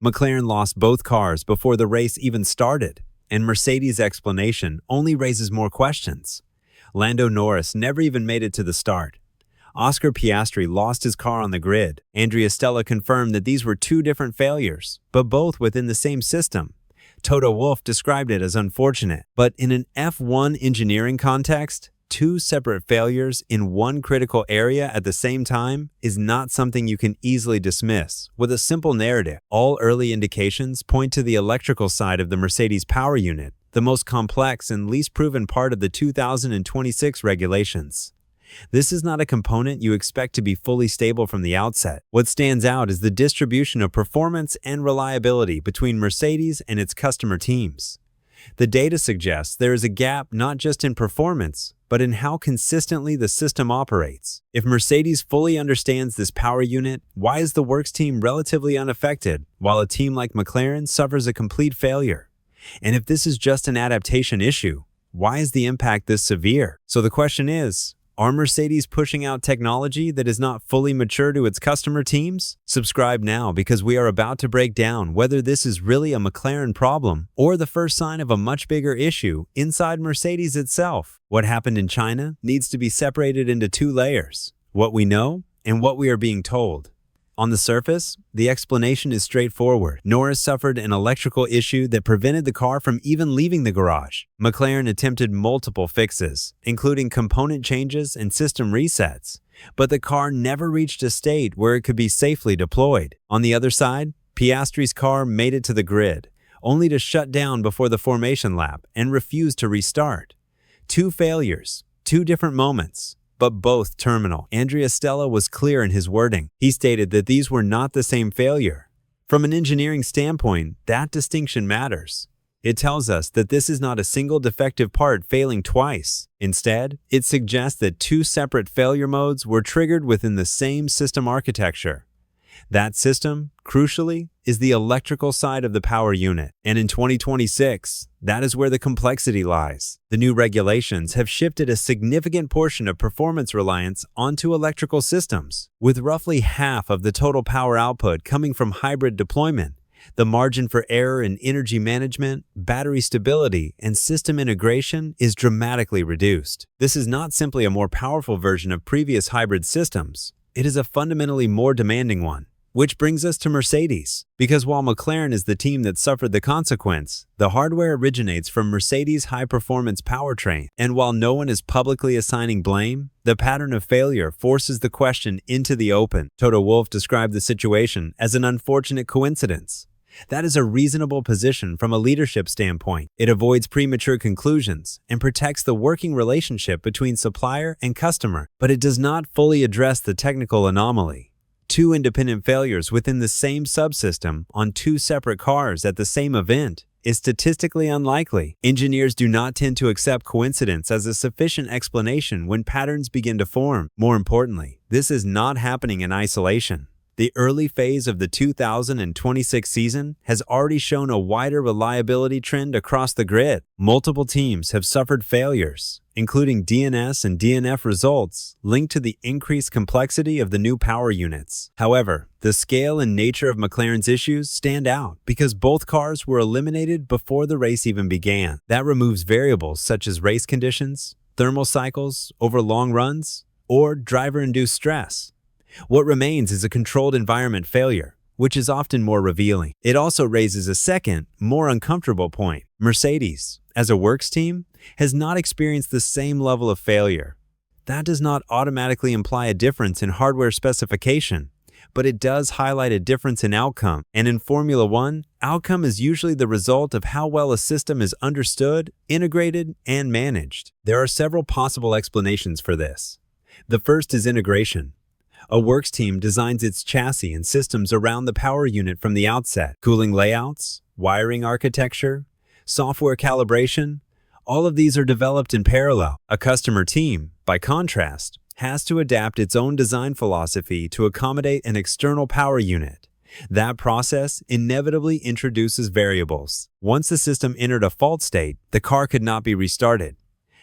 McLaren lost both cars before the race even started, and Mercedes' explanation only raises more questions. Lando Norris never even made it to the start. Oscar Piastri lost his car on the grid. Andrea Stella confirmed that these were two different failures, but both within the same system. Toto Wolff described it as unfortunate, but in an F1 engineering context, two separate failures in one critical area at the same time is not something you can easily dismiss with a simple narrative. All early indications point to the electrical side of the Mercedes power unit, the most complex and least proven part of the 2026 regulations. This is not a component you expect to be fully stable from the outset. What stands out is the distribution of performance and reliability between Mercedes and its customer teams. The data suggests there is a gap not just in performance, but in how consistently the system operates. If Mercedes fully understands this power unit, why is the works team relatively unaffected, while a team like McLaren suffers a complete failure? And if this is just an adaptation issue, why is the impact this severe? So the question is, are Mercedes pushing out technology that is not fully mature to its customer teams? Subscribe now because we are about to break down whether this is really a McLaren problem or the first sign of a much bigger issue inside Mercedes itself. What happened in China needs to be separated into two layers: what we know and what we are being told. On the surface, the explanation is straightforward. Norris suffered an electrical issue that prevented the car from even leaving the garage. McLaren attempted multiple fixes, including component changes and system resets, but the car never reached a state where it could be safely deployed. On the other side, Piastri's car made it to the grid, only to shut down before the formation lap and refuse to restart. Two failures, two different moments, but both terminal. Andrea Stella was clear in his wording. He stated that these were not the same failure. From an engineering standpoint, that distinction matters. It tells us that this is not a single defective part failing twice. Instead, it suggests that two separate failure modes were triggered within the same system architecture. That system, crucially, is the electrical side of the power unit. And in 2026, that is where the complexity lies. The new regulations have shifted a significant portion of performance reliance onto electrical systems. With roughly half of the total power output coming from hybrid deployment, the margin for error in energy management, battery stability, and system integration is dramatically reduced. This is not simply a more powerful version of previous hybrid systems. It is a fundamentally more demanding one. Which brings us to Mercedes, because while McLaren is the team that suffered the consequence, the hardware originates from Mercedes' high-performance powertrain. And while no one is publicly assigning blame, the pattern of failure forces the question into the open. Toto Wolff described the situation as an unfortunate coincidence. That is a reasonable position from a leadership standpoint. It avoids premature conclusions and protects the working relationship between supplier and customer, but it does not fully address the technical anomaly. Two independent failures within the same subsystem on two separate cars at the same event is statistically unlikely. Engineers do not tend to accept coincidence as a sufficient explanation when patterns begin to form. More importantly, this is not happening in isolation. The early phase of the 2026 season has already shown a wider reliability trend across the grid. Multiple teams have suffered failures, including DNS and DNF results, linked to the increased complexity of the new power units. However, the scale and nature of McLaren's issues stand out because both cars were eliminated before the race even began. That removes variables such as race conditions, thermal cycles over long runs, or driver-induced stress. What remains is a controlled environment failure, which is often more revealing. It also raises a second, more uncomfortable point. Mercedes, as a works team, has not experienced the same level of failure. That does not automatically imply a difference in hardware specification, but it does highlight a difference in outcome. And in Formula One, outcome is usually the result of how well a system is understood, integrated, and managed. There are several possible explanations for this. The first is integration. A works team designs its chassis and systems around the power unit from the outset. Cooling layouts, wiring architecture, software calibration, all of these are developed in parallel. A customer team, by contrast, has to adapt its own design philosophy to accommodate an external power unit. That process inevitably introduces variables. Once the system entered a fault state, the car could not be restarted.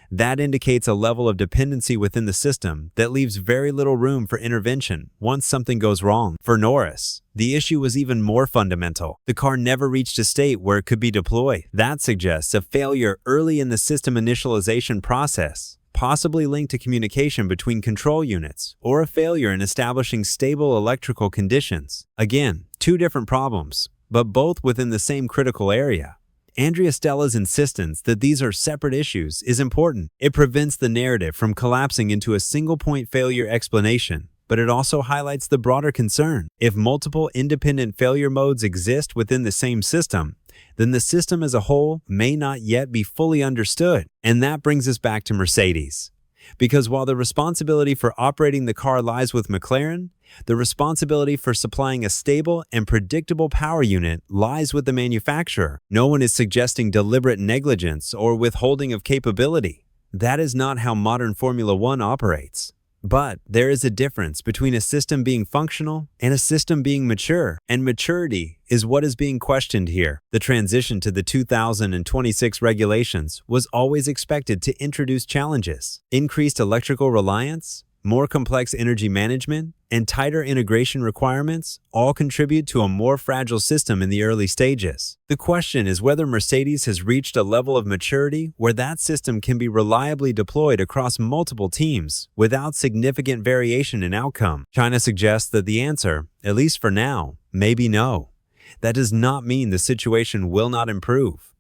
That indicates a level of dependency within the system that leaves very little room for intervention once something goes wrong. For Norris, the issue was even more fundamental. The car never reached a state where it could be deployed. That suggests a failure early in the system initialization process, possibly linked to communication between control units, or a failure in establishing stable electrical conditions. Again, two different problems, but both within the same critical area. Andrea Stella's insistence that these are separate issues is important. It prevents the narrative from collapsing into a single-point failure explanation, but it also highlights the broader concern. If multiple independent failure modes exist within the same system, then the system as a whole may not yet be fully understood. And that brings us back to Mercedes. Because while the responsibility for operating the car lies with McLaren, the responsibility for supplying a stable and predictable power unit lies with the manufacturer. No one is suggesting deliberate negligence or withholding of capability. That is not how modern Formula One operates. But there is a difference between a system being functional and a system being mature, and maturity is what is being questioned here. The transition to the 2026 regulations was always expected to introduce challenges. Increased electrical reliance, more complex energy management, and tighter integration requirements all contribute to a more fragile system in the early stages. The question is whether Mercedes has reached a level of maturity where that system can be reliably deployed across multiple teams without significant variation in outcome. China suggests that the answer, at least for now, may be no. That does not mean the situation will not improve.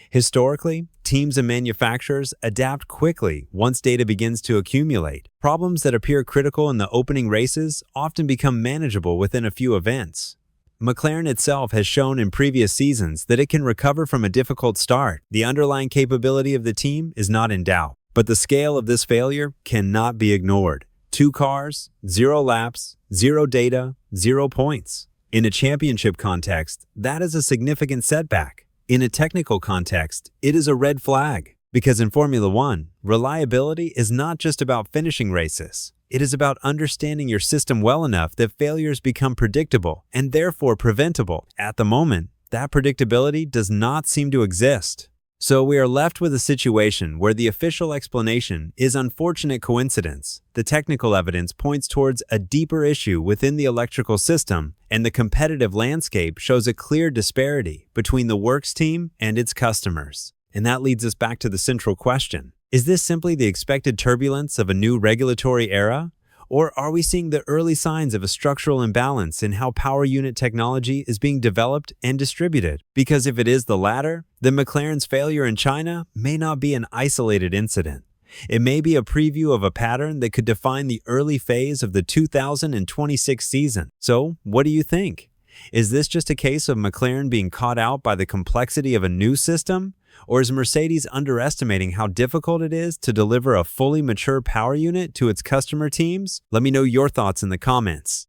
Historically, teams and manufacturers adapt quickly once data begins to accumulate. Problems that appear critical in the opening races often become manageable within a few events. McLaren itself has shown in previous seasons that it can recover from a difficult start. The underlying capability of the team is not in doubt, but the scale of this failure cannot be ignored. 2 cars, 0 laps, 0 data, 0 points. In a championship context, that is a significant setback. In a technical context, it is a red flag, because in Formula One, reliability is not just about finishing races. It is about understanding your system well enough that failures become predictable and therefore preventable. At the moment, that predictability does not seem to exist. So we are left with a situation where the official explanation is unfortunate coincidence. The technical evidence points towards a deeper issue within the electrical system, and the competitive landscape shows a clear disparity between the works team and its customers. And that leads us back to the central question. Is this simply the expected turbulence of a new regulatory era? Or are we seeing the early signs of a structural imbalance in how power unit technology is being developed and distributed? Because if it is the latter, then McLaren's failure in China may not be an isolated incident. It may be a preview of a pattern that could define the early phase of the 2026 season. So, what do you think? Is this just a case of McLaren being caught out by the complexity of a new system? Or is Mercedes underestimating how difficult it is to deliver a fully mature power unit to its customer teams? Let me know your thoughts in the comments.